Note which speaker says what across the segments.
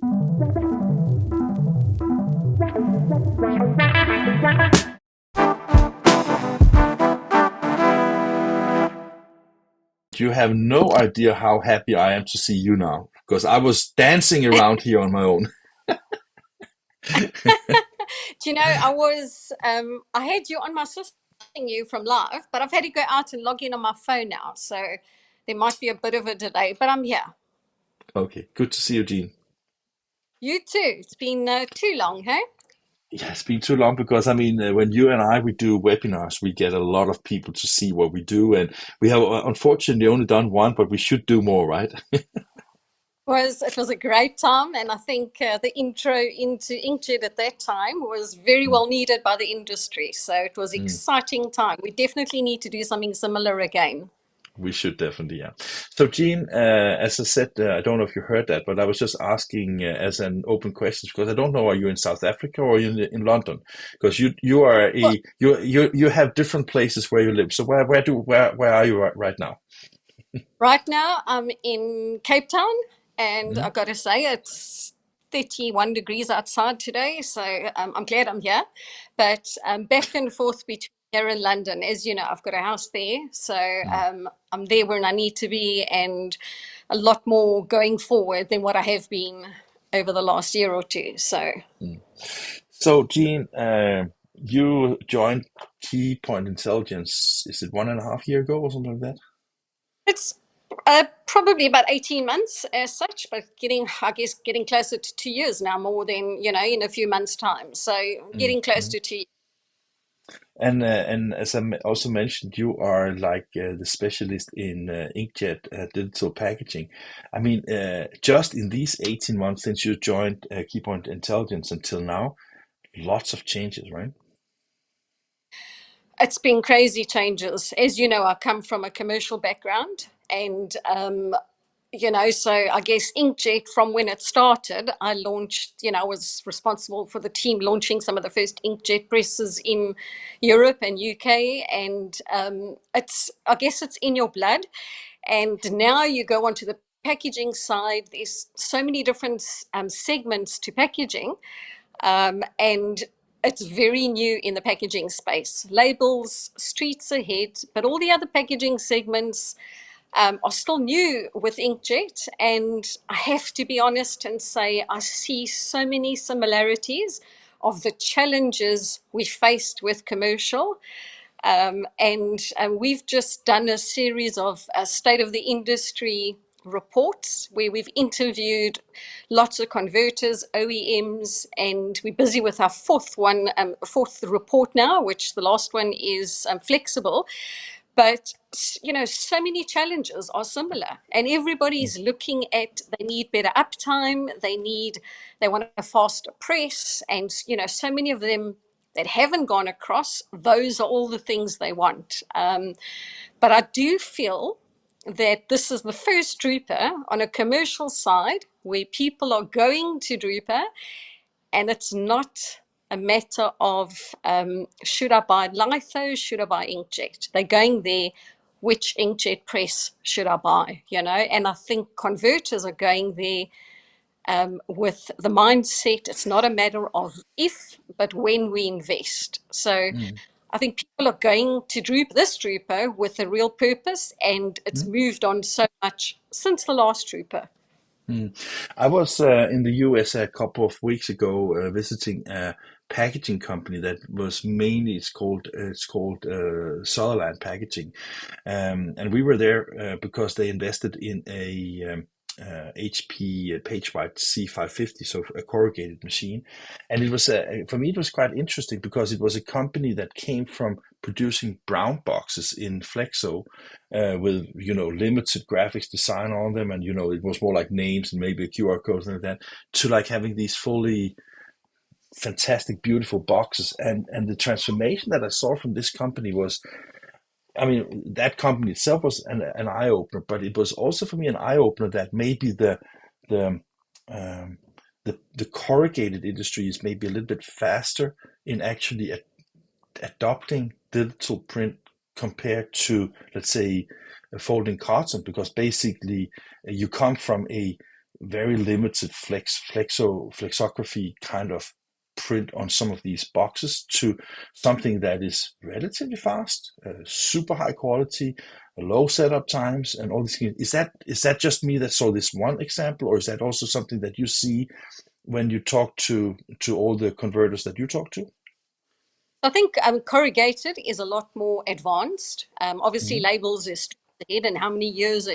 Speaker 1: You have no idea how happy I am to see you now, because I was dancing around here on my own.
Speaker 2: Do you know, I had you on my system, you from live, but I've had to go out and log in on my phone now. So there might be a bit of a delay, but I'm here.
Speaker 1: Okay, good to see you, Jean.
Speaker 2: You too. It's been too long, hey?
Speaker 1: Yeah, it's been too long because when you and I we do webinars, we get a lot of people to see what we do, and we have unfortunately only done one, but we should do more, right?
Speaker 2: It was a great time, and I think the intro into inkjet at that time was very
Speaker 1: Mm,
Speaker 2: well needed by the industry. So it was
Speaker 1: mm.
Speaker 2: exciting time. We definitely need to do something similar again.
Speaker 1: We should definitely, yeah. So, Jean, as I said, I don't know if you heard that, but I was just asking as an open question because I don't know, are you in South Africa or are you in London? Because you are
Speaker 2: Well,
Speaker 1: you have different places where you live. So where are you right now?
Speaker 2: right now I'm in Cape Town, and
Speaker 1: Mm,
Speaker 2: I've got to say it's 31 degrees outside today, so I'm glad I'm here. But back and forth between here and London, as you know, I've got a house there, so
Speaker 1: mm,
Speaker 2: I'm there when I need to be, and a lot more going forward than what I have been over the last year or two. So
Speaker 1: mm. So, Jean, you joined Keypoint Intelligence. Is it 1.5 year ago or something like that?
Speaker 2: it's probably about 18 months as such, but I guess, getting closer to 2 years now, more than, in a few months' time. So
Speaker 1: Mm,
Speaker 2: getting close
Speaker 1: mm.
Speaker 2: to 2 years.
Speaker 1: And as I also mentioned, you are like the specialist in inkjet digital packaging. Just in these 18 months since you joined Keypoint Intelligence until now, lots of changes, right?
Speaker 2: It's been crazy changes. As you know, I come from a commercial background, and so I guess inkjet, from when it started, I launched, I was responsible for the team launching some of the first inkjet presses in Europe and UK. And I guess it's in your blood. And now you go onto the packaging side, there's so many different segments to packaging. And it's very new in the packaging space. Labels, streets ahead, but all the other packaging segments are still new with inkjet. And I have to be honest and say I see so many similarities of the challenges we faced with commercial. And we've just done a series of state of the industry reports where we've interviewed lots of converters, OEMs, and we're busy with our fourth report now, which the last one is flexible. But so many challenges are similar, and everybody's looking at, they need better uptime, they want a faster press, and so many of them that haven't gone across, those are all the things they want. But I do feel that this is the first Drupa on a commercial side where people are going to Drupa, and it's not a matter of should I buy litho, should I buy inkjet? They're going there, which inkjet press should I buy? And I think converters are going there with the mindset it's not a matter of if, but when we invest. So
Speaker 1: Mm,
Speaker 2: I think people are going to this Drupa with a real purpose, and it's
Speaker 1: mm,
Speaker 2: moved on so much since the last Drupa.
Speaker 1: mm. I was in the US a couple of weeks ago visiting a packaging company that was mainly it's called Sutherland Packaging. And we were there because they invested in a HP PageWide C550, so a corrugated machine. And it was for me it was quite interesting because it was a company that came from producing brown boxes in Flexo with limited graphics design on them, and it was more like names and maybe a QR code and like that, to like having these fully fantastic, beautiful boxes. And the transformation that I saw from this company was, that company itself was an eye opener, but it was also for me an eye opener that maybe the um, the corrugated industry is maybe a little bit faster in actually adopting digital print compared to, let's say, folding carton, because basically you come from a very limited flexography kind of print on some of these boxes to something that is relatively fast, super high quality, low setup times, and all these things. Is that just me that saw this one example, or is that also something that you see when you talk to all the converters that you talk to?
Speaker 2: I think corrugated is a lot more advanced. Obviously,
Speaker 1: Mm-hmm.
Speaker 2: labels is ahead and how many years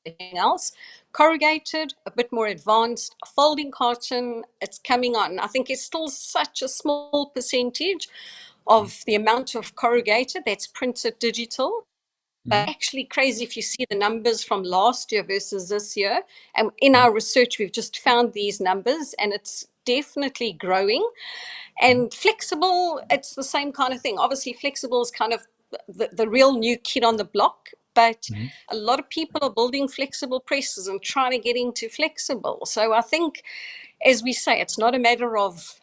Speaker 2: anything else. Corrugated, a bit more advanced. Folding carton, it's coming on. I think it's still such a small percentage of the amount of corrugated that's printed digital.
Speaker 1: Mm-hmm.
Speaker 2: But actually crazy if you see the numbers from last year versus this year. And in our research, we've just found these numbers and it's definitely growing. And flexible, it's the same kind of thing. Obviously, flexible is kind of the real new kid on the block, but
Speaker 1: Mm-hmm.
Speaker 2: a lot of people are building flexible presses and trying to get into flexible. So I think, as we say, it's not a matter of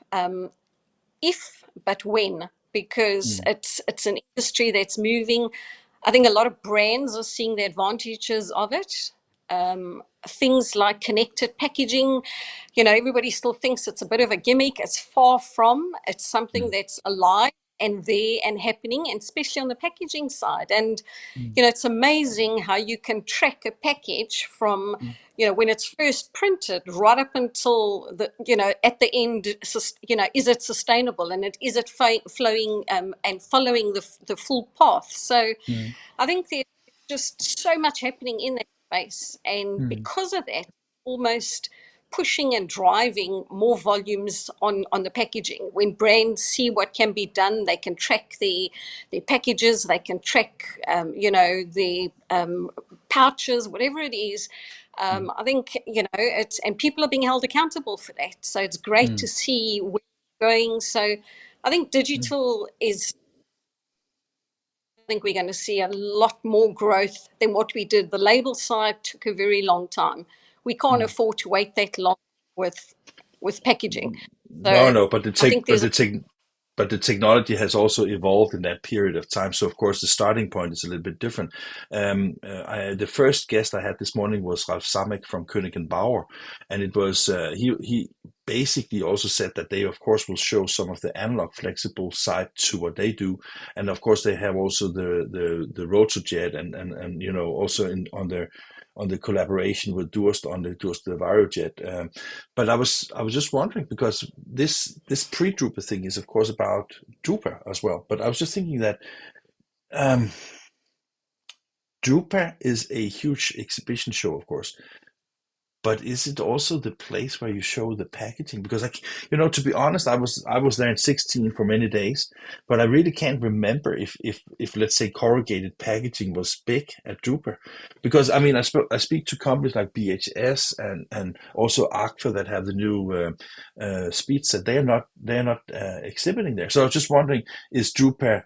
Speaker 2: if, but when, because it's an industry that's moving. I think a lot of brands are seeing the advantages of it. Things like connected packaging, everybody still thinks it's a bit of a gimmick. It's far from. It's something that's alive and there and happening, and especially on the packaging side. And it's amazing how you can track a package from when it's first printed right up until at the end. Is it sustainable, and is it flowing and following the full path? So I think there's just so much happening in that space, and because of that, almost pushing and driving more volumes on the packaging. When brands see what can be done, they can track the packages, they can track the pouches, whatever it is. I think it's, and people are being held accountable for that. So it's great to see where it's going. So I think digital is. I think we're going to see a lot more growth than what we did. The label side took a very long time. We can't afford to wait that long with packaging.
Speaker 1: No,
Speaker 2: So
Speaker 1: no, but the
Speaker 2: I
Speaker 1: tech,
Speaker 2: think there's a
Speaker 1: but the technology has also evolved in that period of time. So of course the starting point is a little bit different. The first guest I had this morning was Ralf Samek from König and Bauer, and it was he basically also said that they of course will show some of the analog flexible side to what they do, and of course they have also the rotorjet and also on the collaboration with Durst on the Durst the Variojet. But I was just wondering because this pre-Drupa thing is of course about Drupa as well. But I was just thinking that um, Drupa is a huge exhibition show, of course. But is it also the place where you show the packaging? Because to be honest, I was there in 16 for many days, but I really can't remember if let's say corrugated packaging was big at Drupa, because I mean I speak to companies like BHS and also Agfa that have the new speed set. They're not exhibiting there. So I was just wondering, is Drupa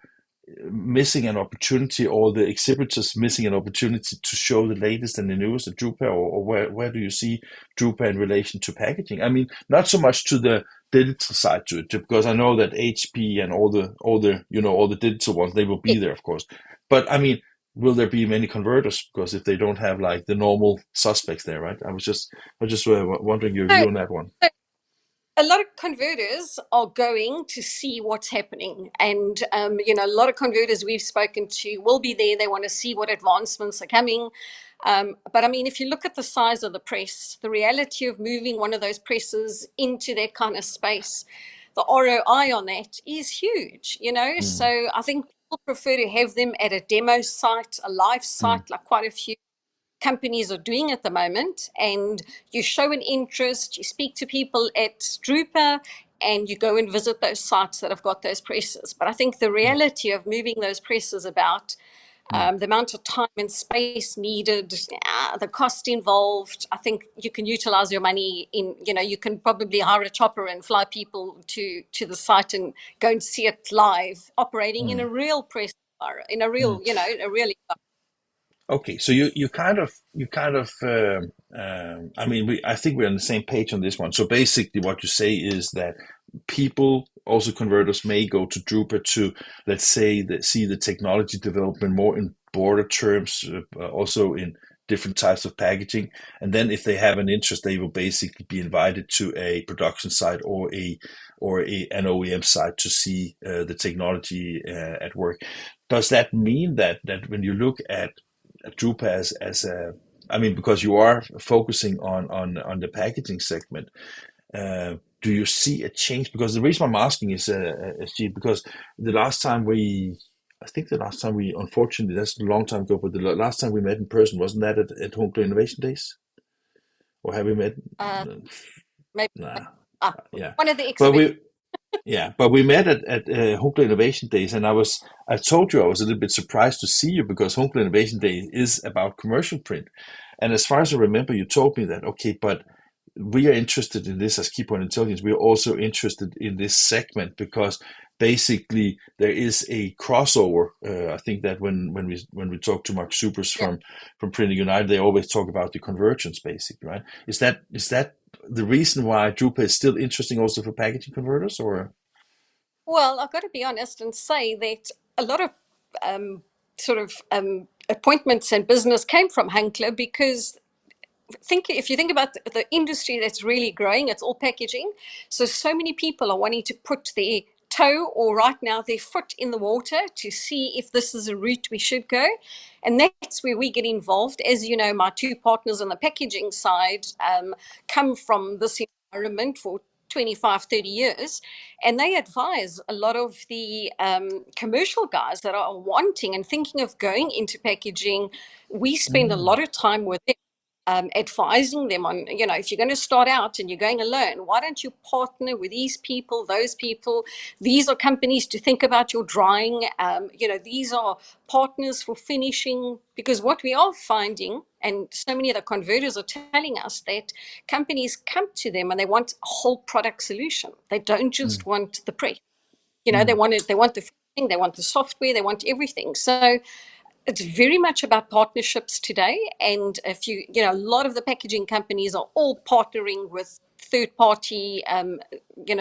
Speaker 1: missing an opportunity, or the exhibitors missing an opportunity to show the latest and the newest at Drupa, or where do you see Drupa in relation to packaging? I mean, not so much to the digital side to it, because I know that HP and all the digital ones, they will be there, of course. But I mean, will there be many converters? Because if they don't have like the normal suspects there, right? I was just wondering your
Speaker 2: so
Speaker 1: view on that one.
Speaker 2: a lot of converters are going to see what's happening, and a lot of converters we've spoken to will be there. They want to see what advancements are coming. But I mean, if you look at the size of the press, the reality of moving one of those presses into that kind of space, the ROI on that is huge.
Speaker 1: Mm,
Speaker 2: So I think people prefer to have them at a demo site, a live
Speaker 1: mm,
Speaker 2: site, like quite a few companies are doing at the moment. And you show an interest, you speak to people at Drupa, and you go and visit those sites that have got those presses. But I think the
Speaker 1: mm,
Speaker 2: reality of moving those presses about,
Speaker 1: mm,
Speaker 2: the amount of time and space needed, the cost involved, I think you can utilize your money you can probably hire a chopper and fly people to the site and go and see it live, operating in
Speaker 1: mm,
Speaker 2: a real press, in a
Speaker 1: mm.
Speaker 2: real, a really.
Speaker 1: Okay, so I mean, I think we're on the same page on this one. So basically, what you say is that people, also converters, may go to Drupa to, let's say, see the technology development more in broader terms, also in different types of packaging. And then if they have an interest, they will basically be invited to a production site or an OEM site to see the technology at work. Does that mean that when you look at Drupa as a, I mean, because you are focusing on the packaging segment, do you see a change? Because the reason I'm asking is, SG, because the last time we, I think the last time we, unfortunately, that's a long time ago, but the last time we met in person, wasn't that at Home Innovation Days? Or have we met?
Speaker 2: Uh, maybe
Speaker 1: Nah,
Speaker 2: uh,
Speaker 1: yeah.
Speaker 2: one of the
Speaker 1: But
Speaker 2: exhibitions.
Speaker 1: we, yeah, but we met at Home Innovation Days, and I told you I was a little bit surprised to see you because Home Innovation Day is about commercial print. And as far as I remember, you told me that, okay, but we are interested in this as Keypoint Intelligence. We are also interested in this segment because basically there is a crossover. I think that when we talk to Mark Supers
Speaker 2: Yeah.
Speaker 1: from Printing United, they always talk about the convergence, basically, right? Is that the reason why Drupa is still interesting also for packaging converters, or?
Speaker 2: Well, I've got to be honest and say that a lot of sort of appointments and business came from Hankler because if you think about the industry that's really growing, it's all packaging. So many people are wanting to put their toe or right now their foot in the water to see if this is a route we should go. And that's where we get involved. As you know, my two partners on the packaging side come from this environment for 25, 30 years, and they advise a lot of the commercial guys that are wanting and thinking of going into packaging. We spend a
Speaker 1: Mm,
Speaker 2: lot of time with them advising them on, if you're going to start out and you're going alone, why don't you partner with these people, those people? These are companies to think about your drawing. These are partners for finishing. Because what we are finding, and so many of the converters are telling us that companies come to them and they want a whole product solution. They don't
Speaker 1: mm,
Speaker 2: just want the press. They
Speaker 1: mm,
Speaker 2: want it. They want the finishing, they want the software, they want everything. So it's very much about partnerships today. And if a lot of the packaging companies are all partnering with third party,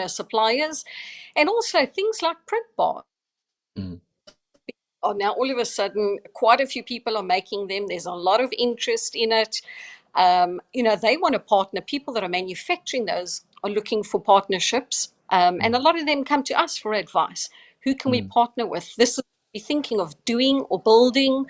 Speaker 2: suppliers. And also things like print bar
Speaker 1: mm,
Speaker 2: are now all of a sudden quite a few people are making them. There's a lot of interest in it. They want to partner. People that are manufacturing those are looking for partnerships. And a lot of them come to us for advice. Who can we
Speaker 1: mm,
Speaker 2: partner with? This is what we're thinking of doing or building.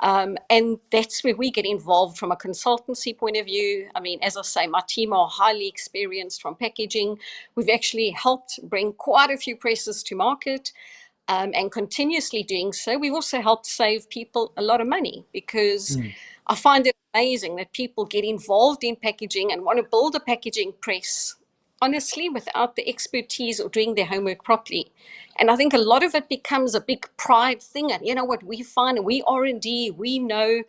Speaker 2: And that's where we get involved from a consultancy point of view. I mean, as I say, my team are highly experienced from packaging. We've actually helped bring quite a few presses to market, and continuously doing so. We've also helped save people a lot of money because
Speaker 1: mm,
Speaker 2: I find it amazing that people get involved in packaging and want to build a packaging press, honestly, without the expertise or doing their homework properly. And I think a lot of it becomes a big pride thing. And you know what we find, we R&D, we know,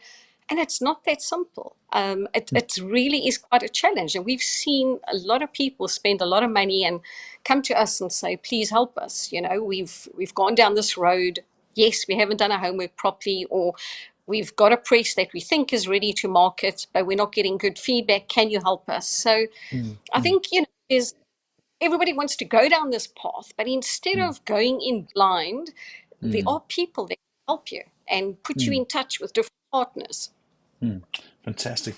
Speaker 2: and it's not that simple. It really is quite a challenge. And we've seen a lot of people spend a lot of money and come to us and say, please help us. We've gone down this road. Yes, we haven't done our homework properly, or we've got a press that we think is ready to market, but we're not getting good feedback. Can you help us? So
Speaker 1: mm,
Speaker 2: I
Speaker 1: mm,
Speaker 2: think, there's everybody wants to go down this path, but instead
Speaker 1: mm,
Speaker 2: of going in blind, there
Speaker 1: mm,
Speaker 2: are people that can help you and put you
Speaker 1: mm.
Speaker 2: in touch with different partners.
Speaker 1: Mm, fantastic.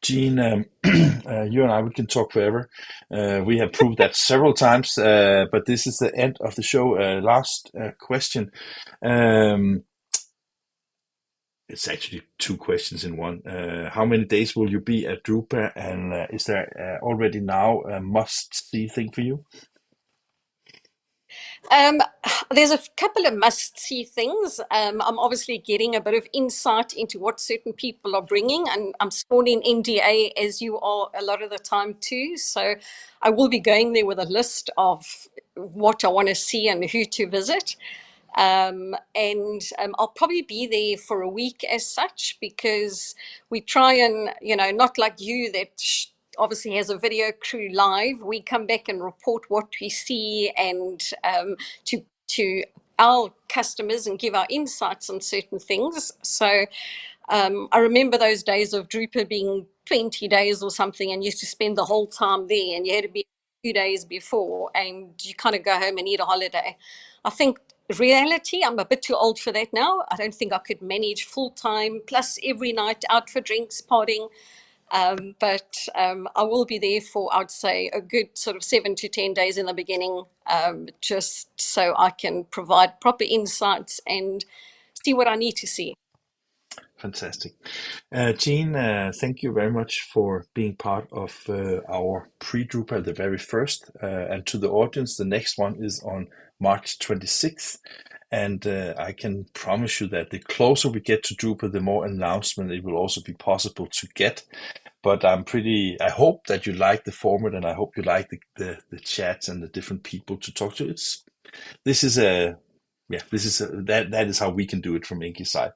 Speaker 1: Jean, you and I, we can talk forever. We have proved that several times, but this is the end of the show. Last question. Um, it's actually two questions in one. How many days will you be at Drupa, and is there already now a must-see thing for you?
Speaker 2: Um, there's a couple of must-see things. I'm obviously getting a bit of insight into what certain people are bringing, and I'm sworn in NDA as you are a lot of the time too. So I will be going there with a list of what I want to see and who to visit. And I'll probably be there for a week as such because we try and, not like you that obviously has a video crew live. We come back and report what we see and to our customers and give our insights on certain things. So I remember those days of Drupa being 20 days or something, and used to spend the whole time there, and you had to be 2 days before, and you kind of go home and eat a holiday. I think reality, I'm a bit too old for that now. I don't think I could manage full time, plus every night out for drinks, partying. But I will be there for, I'd say, a good sort of 7 to 10 days in the beginning, just so I can provide proper insights and see what I need to see.
Speaker 1: Fantastic. Jean, thank you very much for being part of our pre-Drupa, the very first. And to the audience, the next one is on March 26th. And I can promise you that the closer we get to Drupa, the more announcement it will also be possible to get. But I hope that you like the format, and I hope you like the chats and the different people to talk to. This is a that is how we can do it from Inky's side.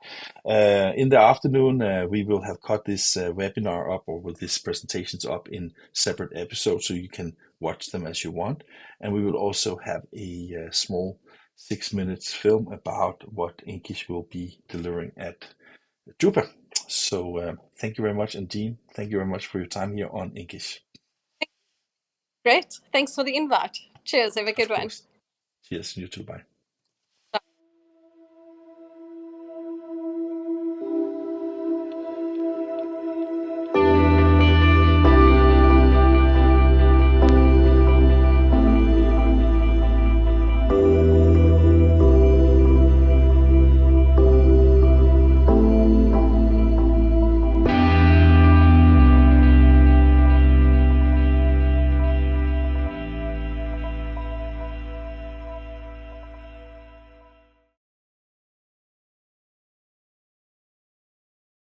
Speaker 1: In the afternoon, we will have cut this webinar up, or with these presentations up in separate episodes, so you can watch them as you want. And we will also have a small 6 minutes film about what Inkish will be delivering at Drupa. So thank you very much, and Jean, thank you very much for your time here on Inkish.
Speaker 2: Great. Thanks for the invite. Cheers. Have a
Speaker 1: Of
Speaker 2: good one.
Speaker 1: course. Cheers. You too. Bye.